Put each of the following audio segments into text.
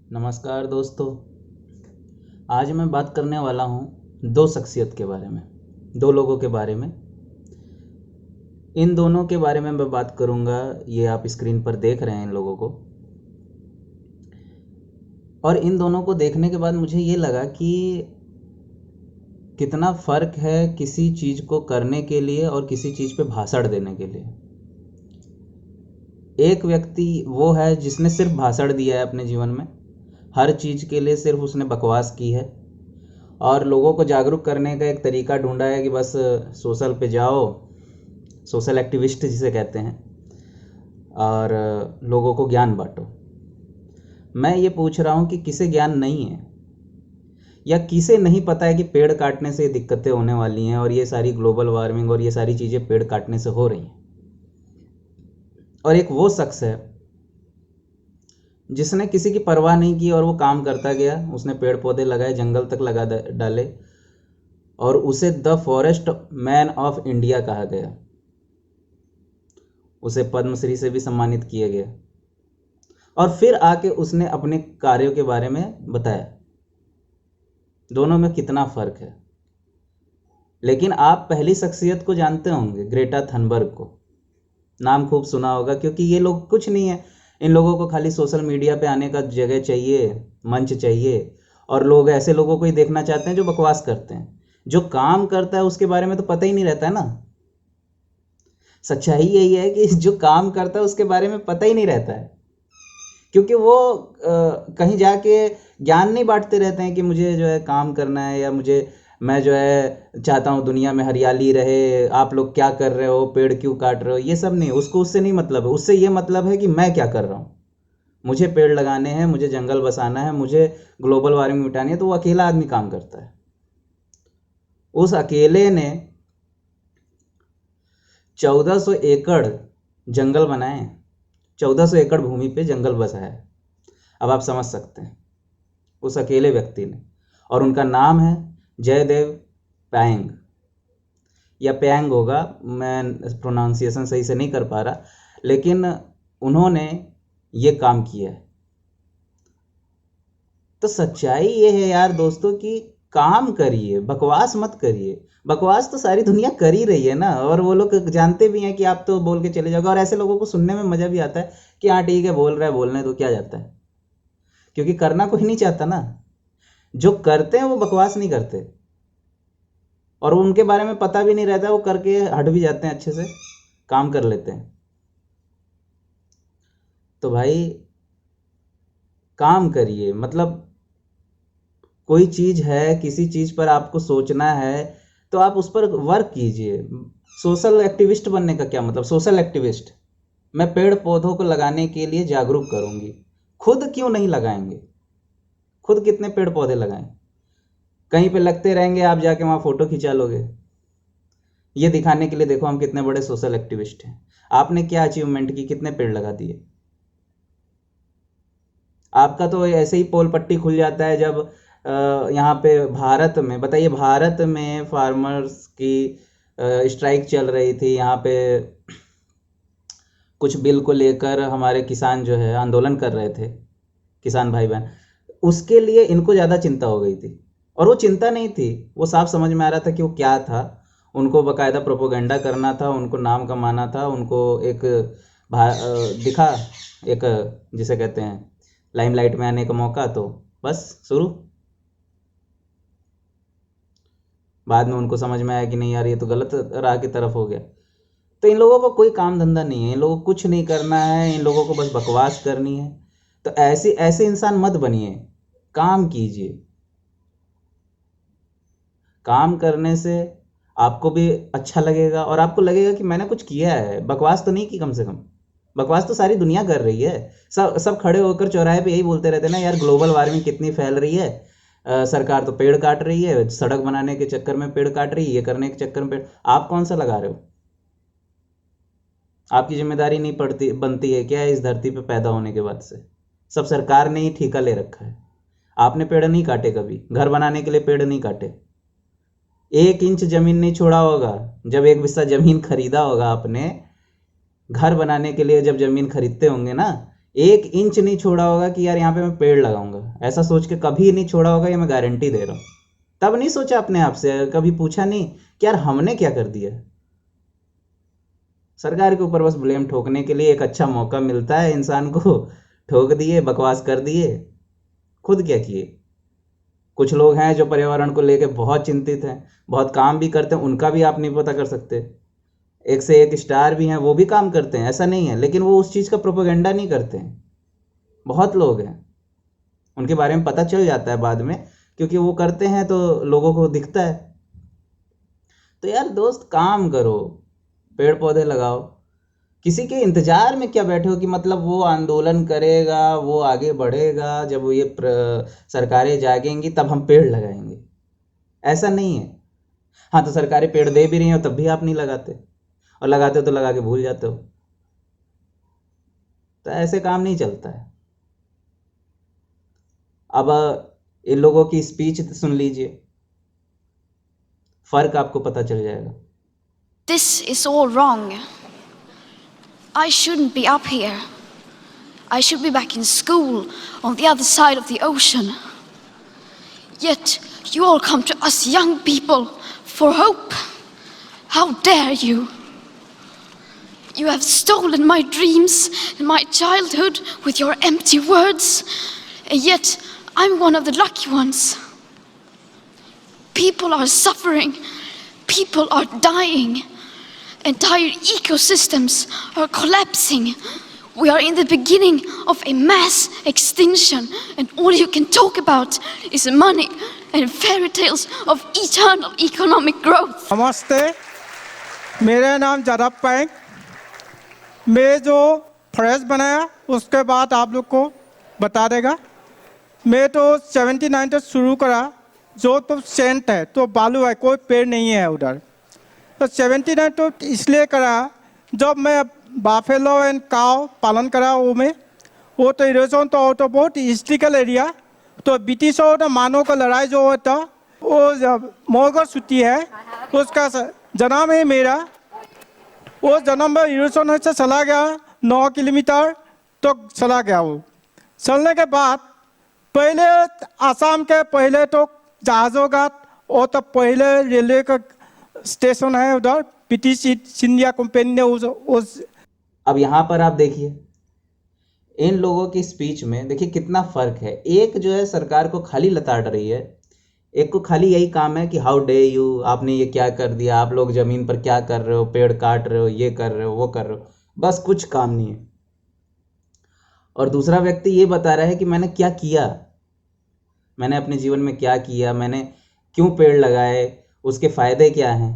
नमस्कार दोस्तों। आज मैं बात करने वाला हूँ दो शख्सियत के बारे में, दो लोगों के बारे में। इन दोनों के बारे में मैं बात करूँगा। ये आप स्क्रीन पर देख रहे हैं इन लोगों को, और इन दोनों को देखने के बाद मुझे ये लगा कि कितना फ़र्क है किसी चीज़ को करने के लिए और किसी चीज़ पे भाषण देने के लिए। एक व्यक्ति वो है जिसने सिर्फ भाषण दिया है अपने जीवन में, हर चीज़ के लिए सिर्फ उसने बकवास की है और लोगों को जागरूक करने का एक तरीका ढूंढा है कि बस सोशल पे जाओ, सोशल एक्टिविस्ट जिसे कहते हैं, और लोगों को ज्ञान बांटो। मैं ये पूछ रहा हूँ कि किसे ज्ञान नहीं है, या किसे नहीं पता है कि पेड़ काटने से दिक्कतें होने वाली हैं और ये सारी ग्लोबल वार्मिंग और ये सारी चीज़ें पेड़ काटने से हो रही हैं। और एक वो शख्स है जिसने किसी की परवाह नहीं की और वो काम करता गया, उसने पेड़ पौधे लगाए, जंगल तक लगा डाले, और उसे the forest man of India कहा गया। उसे पद्मश्री से भी सम्मानित किया गया। और फिर आके उसने अपने कार्यों के बारे में बताया। दोनों में कितना फ़र्क है। लेकिन आप पहली शख्सियत को जानते होंगे, ग्रेटा थनबर्ग को। नाम खूब सुना होगा, क्योंकि ये लोग कुछ नहीं है, इन लोगों को खाली सोशल मीडिया पे आने का जगह चाहिए, मंच चाहिए, और लोग ऐसे लोगों को ही देखना चाहते हैं जो बकवास करते हैं। जो काम करता है उसके बारे में तो पता ही नहीं रहता है ना। सच्चाई यही है कि जो काम करता है उसके बारे में पता ही नहीं रहता है, क्योंकि वो कहीं जाके ज्ञान नहीं बांटते रहते हैं कि मुझे जो है काम करना है, या मैं जो है चाहता हूँ दुनिया में हरियाली रहे, आप लोग क्या कर रहे हो, पेड़ क्यों काट रहे हो, ये सब नहीं। उसको उससे नहीं मतलब है। उससे ये मतलब है कि मैं क्या कर रहा हूँ, मुझे पेड़ लगाने हैं, मुझे जंगल बसाना है, मुझे ग्लोबल वार्मिंग मिटानी है। तो वो अकेला आदमी काम करता है। उस अकेले ने 1400 एकड़ जंगल बनाए, 1400 एकड़ भूमि पे जंगल बसाया। अब आप समझ सकते हैं उस अकेले व्यक्ति ने। और उनका नाम है जयदेव पैंग, या पैंग होगा, मैं प्रोनाउंसिएशन सही से नहीं कर पा रहा, लेकिन उन्होंने ये काम किया है। तो सच्चाई ये है यार दोस्तों कि काम करिए, बकवास मत करिए। बकवास तो सारी दुनिया कर ही रही है ना, और वो लोग जानते भी हैं कि आप तो बोल के चले जाओगे, और ऐसे लोगों को सुनने में मज़ा भी आता है कि हाँ ठीक है, बोल रहा है, बोलने तो क्या जाता है, क्योंकि करना कोई नहीं चाहता ना। जो करते हैं वो बकवास नहीं करते, और उनके बारे में पता भी नहीं रहता, वो करके हट भी जाते हैं, अच्छे से काम कर लेते हैं। तो भाई काम करिए, मतलब कोई चीज़ है, किसी चीज़ पर आपको सोचना है तो आप उस पर वर्क कीजिए। सोशल एक्टिविस्ट बनने का क्या मतलब? सोशल एक्टिविस्ट, मैं पेड़ पौधों को लगाने के लिए जागरूक करूंगी। खुद क्यों नहीं लगाएंगे? खुद कितने पेड़ पौधे लगाएं? कहीं पे लगते रहेंगे, आप जाके वहाँ फ़ोटो खिंचा लोगे, ये दिखाने के लिए देखो हम कितने बड़े सोशल एक्टिविस्ट हैं। आपने क्या अचीवमेंट की? कितने पेड़ लगा दिए? आपका तो ऐसे ही पोल पट्टी खुल जाता है जब यहाँ पे भारत में, बताइए, भारत में फार्मर्स की स्ट्राइक चल रही थी। यहाँ पे कुछ बिल को लेकर हमारे किसान जो है आंदोलन कर रहे थे, किसान भाई बहन। उसके लिए इनको ज़्यादा चिंता हो गई थी, और वो चिंता नहीं थी, वो साफ समझ में आ रहा था कि वो क्या था। उनको बकायदा प्रोपोगंडा करना था, उनको नाम कमाना था, उनको एक दिखा, एक जिसे कहते हैं लाइमलाइट में आने का मौका, तो बस शुरू। बाद में उनको समझ में आया कि नहीं यार, ये तो गलत राह की तरफ हो गया। तो इन लोगों को कोई काम धंधा नहीं है, इन लोगों को कुछ नहीं करना है, इन लोगों को बस बकवास करनी है। तो ऐसे ऐसे इंसान मत बनिए, काम कीजिए। काम करने से आपको भी अच्छा लगेगा, और आपको लगेगा कि मैंने कुछ किया है, बकवास तो नहीं की कम से कम। बकवास तो सारी दुनिया कर रही है। सब सब खड़े होकर चौराहे पे यही बोलते रहते हैं ना, यार ग्लोबल वार्मिंग कितनी फैल रही है, सरकार तो पेड़ काट रही है, सड़क बनाने के चक्कर में पेड़ काट रही है, ये करने के चक्कर में पेड़। आप कौन सा लगा रहे हो? आपकी जिम्मेदारी नहीं पड़ती बनती है क्या इस धरती पे पैदा होने के बाद से? सब सरकार ने ही ठेका ले रखा है। आपने पेड़ नहीं काटे, कभी घर बनाने के लिए पेड़ नहीं काटे, 1 इंच जमीन नहीं छोड़ा होगा। जब 1 बिस्सा जमीन खरीदा होगा आपने, घर बनाने के लिए जब जमीन खरीदते होंगे ना, एक इंच नहीं छोड़ा होगा कि यार यहाँ पे मैं पेड़ लगाऊंगा, ऐसा सोच के कभी नहीं छोड़ा होगा, ये मैं गारंटी दे रहा हूँ। तब नहीं सोचा अपने आप से, कभी पूछा नहीं कि यार हमने क्या कर दिया। सरकार के ऊपर बस ब्लेम ठोकने के लिए एक अच्छा मौका मिलता है इंसान को, ठोक दिए, बकवास कर दिए, खुद क्या किए। कुछ लोग हैं जो पर्यावरण को लेके बहुत चिंतित हैं, बहुत काम भी करते हैं, उनका भी आप नहीं पता कर सकते। एक से एक स्टार भी हैं, वो भी काम करते हैं, ऐसा नहीं है, लेकिन वो उस चीज़ का प्रोपेगेंडा नहीं करते हैं। बहुत लोग हैं, उनके बारे में पता चल जाता है बाद में, क्योंकि वो करते हैं तो लोगों को दिखता है। तो यार दोस्त, काम करो, पेड़ पौधे लगाओ। किसी के इंतजार में क्या बैठे हो कि मतलब वो आंदोलन करेगा, वो आगे बढ़ेगा, जब वो ये सरकारें जागेंगी तब हम पेड़ लगाएंगे, ऐसा नहीं है। हाँ, तो सरकारें पेड़ दे भी रही हो तब भी आप नहीं लगाते, और लगाते हो तो लगा के भूल जाते हो। तो ऐसे काम नहीं चलता है। अब इन लोगों की स्पीच सुन लीजिए, फर्क आपको पता चल जाएगा। This is all wrong. I shouldn't be up here. I should be back in school on the other side of the ocean. Yet you all come to us young people for hope. How dare you? You have stolen my dreams and my childhood with your empty words, and yet I'm one of the lucky ones. People are suffering. People are dying. Entire ecosystems are collapsing. We are in the beginning of a mass extinction, and all you can talk about is money and fairy tales of eternal economic growth. नमस्ते, मेरा नाम जादव पैंग। मैं जो fresh बनाया उसके बाद आप लोग को बता देगा। मैं तो 79 से शुरू करा, जो तो सेंट है तो बालू है, कोई पेड़ नहीं है उधर। तो 79 तो इसलिए करा जब मैं बाफेलो एंड काव पालन करा, वो तो इरोजन तो बहुत हिस्ट्रिकल एरिया। तो ब्रिटिश और मानव का लड़ाई जो होता, वो जब मोगर छुट्टी है उसका जन्म है मेरा। वो जन्म में इरोजन से चला गया 9 किलोमीटर तो चला गया। वो चलने के बाद पहले आसाम के पहले तो जहाजों का, और तो पहले रेलवे का स्टेशन है उधर, ब्रिटिश ईस्ट इंडिया कंपनी ने उस। अब यहाँ पर आप देखिए, इन लोगों की स्पीच में देखिए कितना फर्क है। एक जो है सरकार को खाली लताड़ रही है, एक को खाली यही काम है कि हाउ डे यू, आपने ये क्या कर दिया, आप लोग ज़मीन पर क्या कर रहे हो, पेड़ काट रहे हो, ये कर रहे हो, वो कर रहे हो, बस कुछ काम नहीं है। और दूसरा व्यक्ति ये बता रहा है कि मैंने क्या किया, मैंने अपने जीवन में क्या किया, मैंने क्यों पेड़ लगाए, उसके फ़ायदे क्या हैं,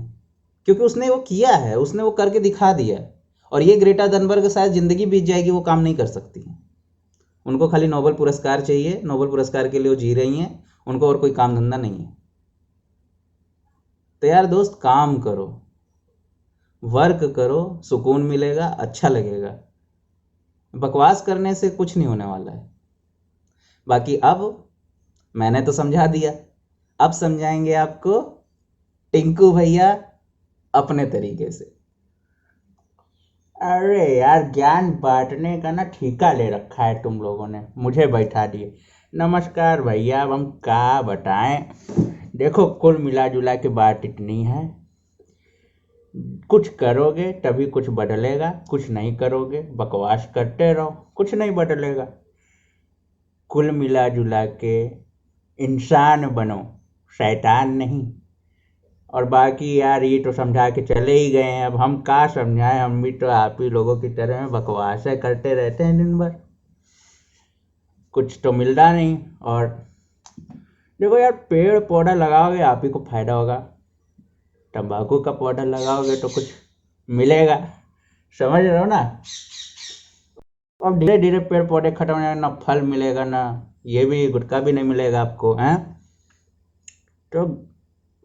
क्योंकि उसने वो किया है, उसने वो करके दिखा दिया है। और ये ग्रेटा थनबर्ग शायद ज़िंदगी बीत जाएगी, वो काम नहीं कर सकती हैं। उनको खाली नोबेल पुरस्कार चाहिए, नोबेल पुरस्कार के लिए वो जी रही हैं, उनको और कोई काम धंधा नहीं है। तो यार दोस्त, काम करो, वर्क करो, सुकून मिलेगा, अच्छा लगेगा। बकवास करने से कुछ नहीं होने वाला है। बाकी अब मैंने तो समझा दिया, अब समझाएंगे आपको टिंकू भैया अपने तरीके से। अरे यार, ज्ञान बांटने का ना ठेका ले रखा है तुम लोगों ने, मुझे बैठा दिए। नमस्कार भैया, अब हम क्या बताएं। देखो, कुल मिला जुला के बात इतनी है, कुछ करोगे तभी कुछ बदलेगा, कुछ नहीं करोगे बकवास करते रहो, कुछ नहीं बदलेगा। कुल मिला जुला के इंसान बनो, शैतान नहीं। और बाकी यार, ये तो समझा के चले ही गए हैं, अब हम क्या समझाएं, हम भी तो आप ही लोगों की तरह में बकवास करते रहते हैं दिन भर, कुछ तो मिलता नहीं। और देखो यार, पेड़ पौधा लगाओगे आप ही को फायदा होगा, तंबाकू का पौधा लगाओगे तो कुछ मिलेगा, समझ रहे हो ना। अब धीरे धीरे पेड़ पौधे खत्म हो जाएंगे, ना फल मिलेगा, ना ये भी गुटखा भी नहीं मिलेगा आपको, हैं। तो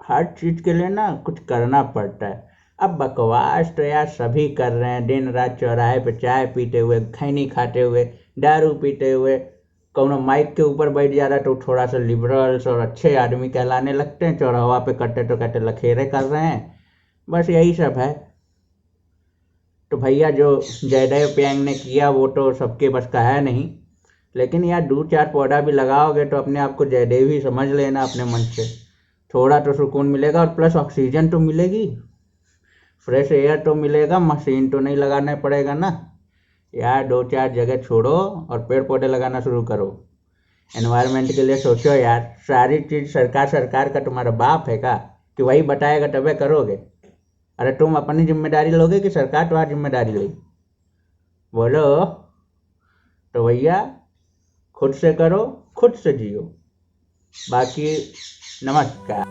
हर चीज़ के लिए ना कुछ करना पड़ता है। अब बकवास तो यार सभी कर रहे हैं, दिन रात चौराहे पे चाय पीते हुए, खैनी खाते हुए, दारू पीते हुए, कौनो माइक के ऊपर बैठ जा रहा है तो थोड़ा सा लिबरल्स और अच्छे आदमी कहलाने लगते हैं, चौराहा पे कट्टे तो कट्टे लखेरे कर रहे हैं, बस यही सब है। तो भैया जो जयदेव प्यांग ने किया वो तो सबके बस का है नहीं, लेकिन यार 2-4 पौधा भी लगाओगे तो अपने आप को जयदेव ही समझ लेना अपने मन से। थोड़ा तो सुकून मिलेगा और प्लस ऑक्सीजन तो मिलेगी, फ्रेश एयर तो मिलेगा, मशीन तो नहीं लगाना पड़ेगा ना यार। 2-4 जगह छोड़ो और पेड़ पौधे लगाना शुरू करो, एनवायरनमेंट के लिए सोचो यार। सारी चीज़ सरकार का तुम्हारा बाप है क्या कि वही बताएगा तबे करोगे? अरे तुम अपनी जिम्मेदारी लोगे कि सरकार तुम्हारी जिम्मेदारी लेगी? बोलो। तो भैया खुद से करो, खुद से जियो। बाकी नमस्कार।